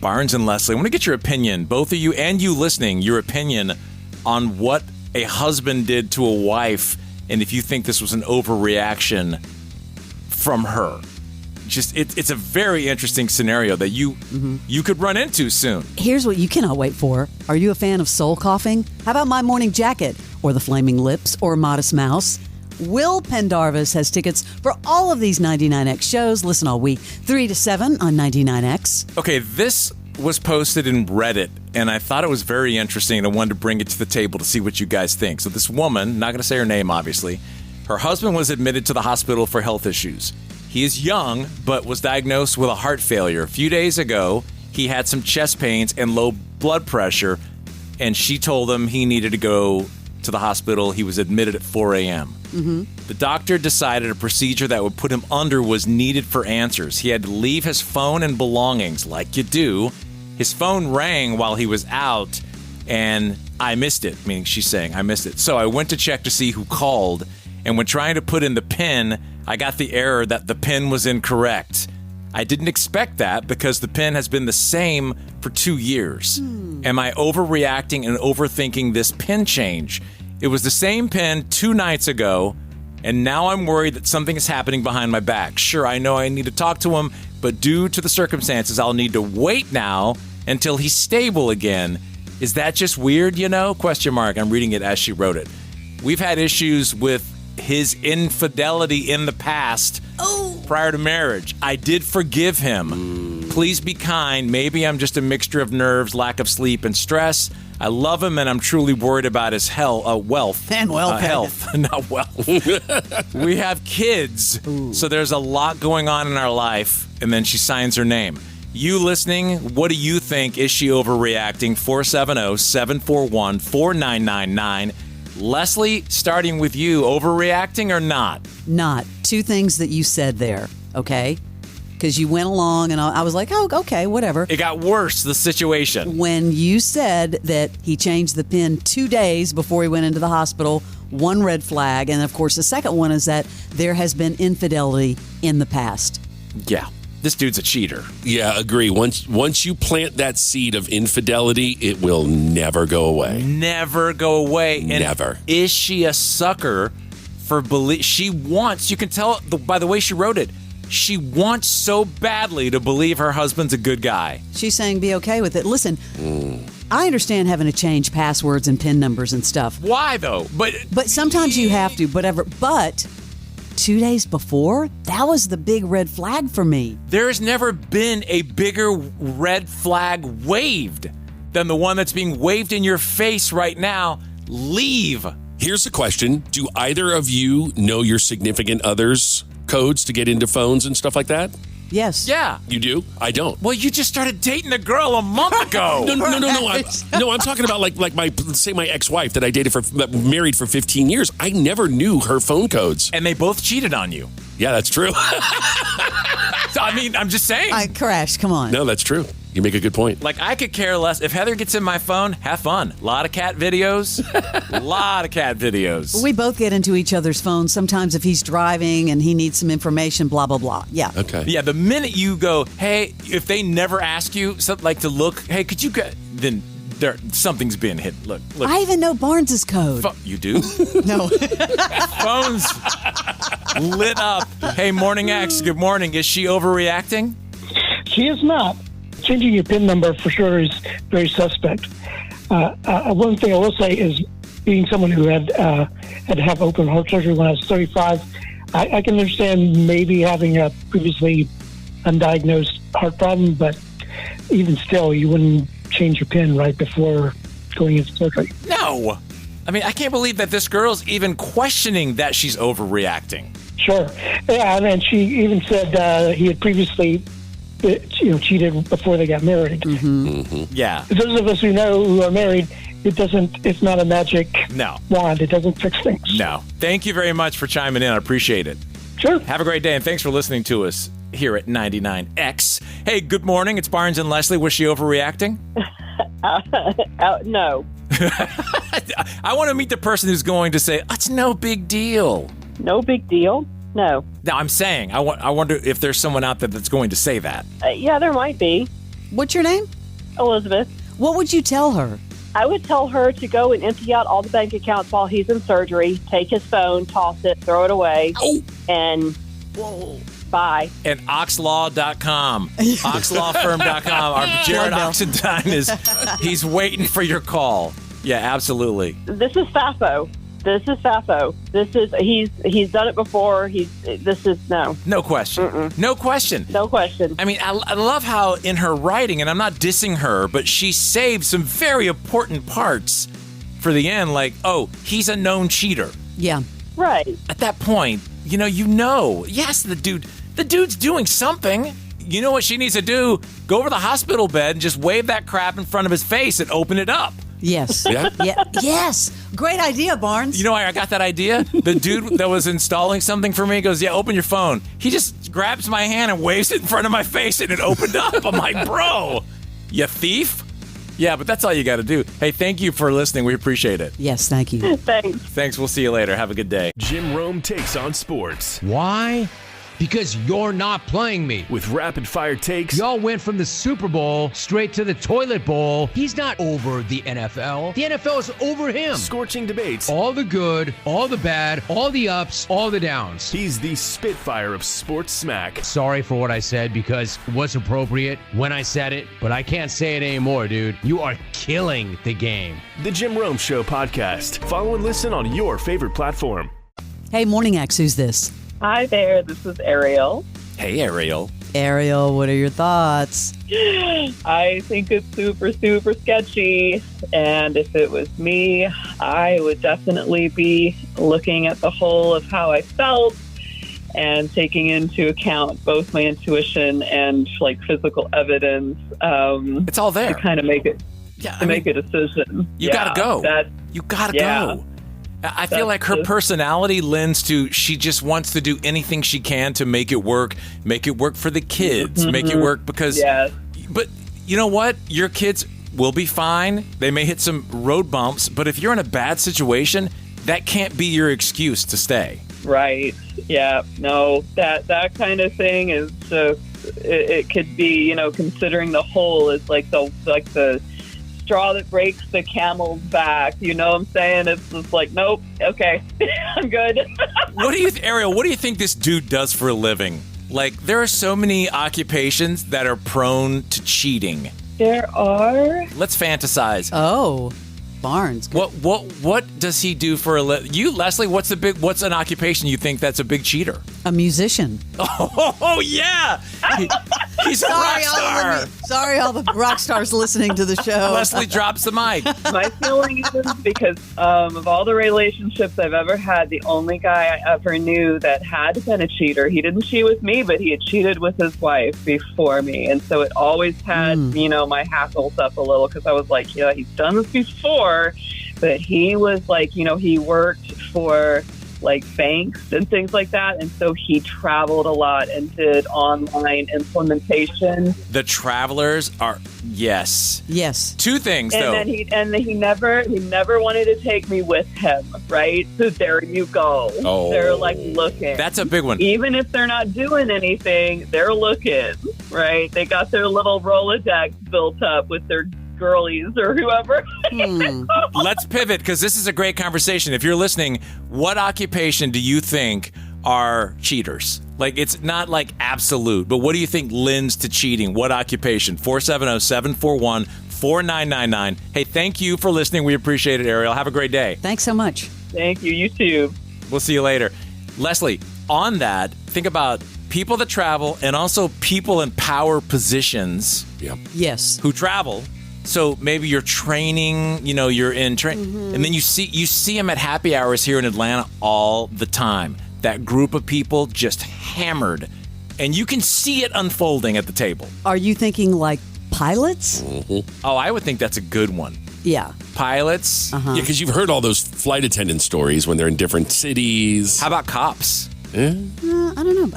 Barnes and Leslie, I want to get your opinion, both of you and you listening, your opinion on what a husband did to a wife, and if you think this was an overreaction from her. It's a very interesting scenario that you could run into soon. Here's what you cannot wait for. Are you a fan of soul coughing? How about My Morning Jacket, or The Flaming Lips, or Modest Mouse? Will Pendarvis has tickets for all of these 99X shows. Listen all week, 3 to 7 on 99X. Okay, this was posted in Reddit, and I thought it was very interesting, and I wanted to bring it to the table to see what you guys think. So this woman, not going to say her name, obviously, her husband was admitted to the hospital for health issues. He is young, but was diagnosed with a heart failure. A few days ago, he had some chest pains and low blood pressure, and she told him he needed to go to the hospital. He was admitted at 4 a.m. The doctor decided a procedure that would put him under was needed for answers. He had to leave his phone and belongings, like you do. His phone rang while he was out, and I missed it, meaning she's saying, I missed it. So I went to check to see who called, and when trying to put in the PIN, I got the error that the PIN was incorrect. I didn't expect that because the PIN has been the same for 2 years. Am I overreacting and overthinking this PIN change? It was the same PIN 2 nights ago, and now I'm worried that something is happening behind my back. Sure, I know I need to talk to him, but due to the circumstances, I'll need to wait now until he's stable again. Is that just weird, you know? ? I'm reading it as she wrote it. We've had issues with his infidelity in the past prior to marriage. I did forgive him. Please be kind. Maybe I'm just a mixture of nerves, lack of sleep, and stress. I love him, and I'm truly worried about his wealth. And wealth. Health, not wealth. We have kids, so there's a lot going on in our life. And then she signs her name. You listening, what do you think? Is she overreacting? 470-741-4999. Leslie, starting with you, overreacting or not? Not. 2 things that you said there, okay? Because you went along and I was like, oh, okay, whatever. It got worse, the situation. When you said that he changed the PIN 2 days before he went into the hospital, 1 red flag. And, of course, the second one is that there has been infidelity in the past. Yeah. This dude's a cheater. Yeah, agree. Once you plant that seed of infidelity, it will never go away. Never go away. And never. Is she a sucker for belief? She wants, you can tell by the way she wrote it, she wants so badly to believe her husband's a good guy. She's saying be okay with it. Listen, I understand having to change passwords and PIN numbers and stuff. Why, though? But sometimes you have to, whatever. But 2 days before, that was the big red flag for me. There has never been a bigger red flag waved than the one that's being waved in your face right now. Leave. Here's the question. Do either of you know your significant other's codes to get into phones and stuff like that? Yes. Yeah. You do? I don't. Well, you just started dating a girl a month ago. No. I'm talking about like my ex-wife that I married for 15 years. I never knew her phone codes. And they both cheated on you. Yeah, that's true. I mean, I'm just saying. Crash, come on. No, that's true. You make a good point. Like, I could care less. If Heather gets in my phone, have fun. A lot of cat videos. We both get into each other's phones. Sometimes if he's driving and he needs some information, blah, blah, blah. Yeah. Okay. Yeah, the minute you go, hey, if they never ask you, like to look, hey, could you get, then something's been hit. Look. I even know Barnes's code. You do? No. Phone's lit up. Hey, Morning X, good morning. Is she overreacting? She is not. Changing your PIN number for sure is very suspect. One thing I will say is, being someone who had to have open heart surgery when I was 35, I can understand maybe having a previously undiagnosed heart problem, but even still, you wouldn't change your PIN right before going into surgery. No. I mean, I can't believe that this girl's even questioning that she's overreacting. Sure. Yeah, and she even said he had previously cheated before they got married. Yeah. Those of us who are married, it's not a magic wand. It doesn't fix things. No. Thank you very much for chiming in. I appreciate it. Sure. Have a great day, and thanks for listening to us here at 99X. Hey, good morning. It's Barnes and Leslie. Was she overreacting? No. I want to meet the person who's going to say, it's no big deal. No big deal? No. Now, I'm saying, I wonder if there's someone out there that's going to say that. Yeah, there might be. What's your name? Elizabeth. What would you tell her? I would tell her to go and empty out all the bank accounts while he's in surgery, take his phone, toss it, throw it away, and bye. And oxlaw.com, oxlawfirm.com. Our Jared Oxendine he's waiting for your call. Yeah, absolutely. This is FAFO. He's done it before. No question. Mm-mm. No question. No question. I mean, I love how in her writing, and I'm not dissing her, but she saved some very important parts for the end. Like, oh, he's a known cheater. Yeah. Right. At that point, yes, the dude's doing something. You know what she needs to do? Go over to the hospital bed and just wave that crap in front of his face and open it up. Yes. Yeah? Yes. Great idea, Barnes. You know why I got that idea? The dude that was installing something for me goes, yeah, open your phone. He just grabs my hand and waves it in front of my face and it opened up. I'm like, bro, you thief? Yeah, but that's all you got to do. Hey, thank you for listening. We appreciate it. Yes, thank you. Thanks. We'll see you later. Have a good day. Jim Rome takes on sports. Why? Because you're not playing me. With rapid fire takes. Y'all went from the Super Bowl straight to the toilet bowl. He's not over the NFL. The NFL is over him. Scorching debates. All the good, all the bad, all the ups, all the downs. He's the Spitfire of sports smack. Sorry for what I said because it was appropriate when I said it, but I can't say it anymore, dude. You are killing the game. The Jim Rome Show podcast. Follow and listen on your favorite platform. Hey, Morning X, who's this? Hi there. This is Ariel. Hey, Ariel. Ariel, what are your thoughts? I think it's super, super sketchy. And if it was me, I would definitely be looking at the whole of how I felt and taking into account both my intuition and physical evidence. It's all there. To kind of make it, make a decision. You gotta go. You gotta go. I feel like her personality lends to, she just wants to do anything she can to make it work for the kids, make it work because, but you know what? Your kids will be fine. They may hit some road bumps, but if you're in a bad situation, that can't be your excuse to stay. Right. Yeah. No, that kind of thing is just, it could be, considering the whole is like the straw that breaks the camel's back. You know what I'm saying? It's just like, nope, okay, I'm good. Ariel, what do you think this dude does for a living? Like, there are so many occupations that are prone to cheating. There are. Let's fantasize. Oh, Barnes. What does he do for a living? You, Leslie, what's an occupation you think that's a big cheater? A musician. Oh yeah. He's a rock star. Sorry, all the rock stars listening to the show. Leslie drops the mic. My feeling is because of all the relationships I've ever had, the only guy I ever knew that had been a cheater, he didn't cheat with me, but he had cheated with his wife before me. And so it always had, my hackles up a little because I was like, yeah, he's done this before. But he was like, he worked for banks and things like that. And so he traveled a lot and did online implementation. The travelers are, yes. Two things, and though. Then he never wanted to take me with him, right? So there you go. Oh. They're looking. That's a big one. Even if they're not doing anything, they're looking, right? They got their little Rolodex built up with their girlies or whoever. Let's pivot because this is a great conversation. If you're listening, what occupation do you think are cheaters? It's not absolute, but what do you think lends to cheating? What occupation? 470-741-4999. Hey, thank you for listening. We appreciate it, Ariel. Have a great day. Thanks so much. Thank you. You too. We'll see you later. Leslie, on that, think about people that travel and also people in power positions. Yep. Yes. Who travel. So maybe you're training, you're in training, and then you see them at happy hours here in Atlanta all the time. That group of people just hammered, and you can see it unfolding at the table. Are you thinking pilots? Oh, I would think that's a good one. Yeah. Pilots. Yeah, because you've heard all those flight attendant stories when they're in different cities. How about cops? I don't know.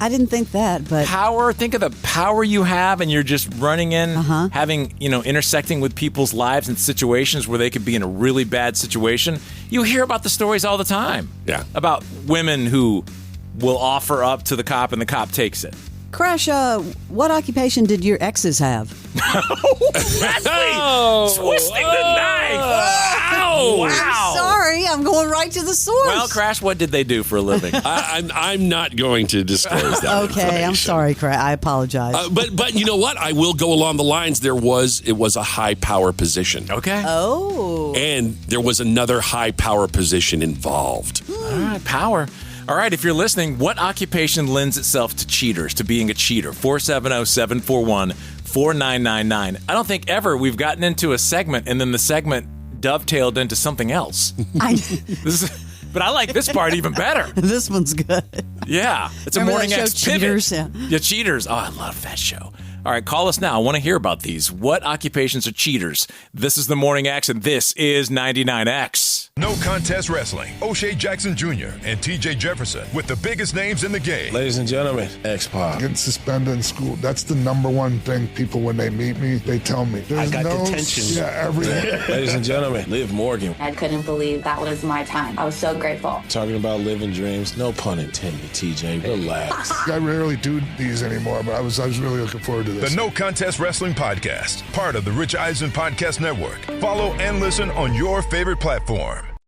I didn't think that, but power. Think of the power you have, and you're just running in, having intersecting with people's lives and situations where they could be in a really bad situation. You hear about the stories all the time. Yeah, about women who will offer up to the cop, and the cop takes it. Crash, what occupation did your exes have? Twisting the knife. Wow. I'm sorry, I'm going right to the source. Well, Crash, what did they do for a living? I'm not going to disclose that. Okay, I'm sorry, Crash. I apologize. But you know what? I will go along the lines. It was a high power position. Okay. Oh. And there was another high power position involved. All right, power. All right, if you're listening, what occupation lends itself to cheaters, to being a cheater? 470-741-4999. I don't think ever we've gotten into a segment and then the segment dovetailed into something else. But I like this part even better. This one's good. Yeah. It's Remember a Morning that show, X pivot. Cheaters? Yeah. Cheaters. Oh, I love that show. All right, call us now. I want to hear about these. What occupations are cheaters? This is the Morning X, and this is 99X. No Contest Wrestling. O'Shea Jackson Jr. and TJ Jefferson with the biggest names in the game. Ladies and gentlemen, X-Pac. Getting suspended in school, that's the number one thing people, when they meet me, they tell me. I got detention. Yeah, everything. Ladies and gentlemen, Liv Morgan. I couldn't believe that was my time. I was so grateful. Talking about living dreams. No pun intended, TJ. Relax. I rarely do these anymore, but I was really looking forward to this. The No Contest Wrestling Podcast, part of the Rich Eisen Podcast Network. Follow and listen on your favorite platform.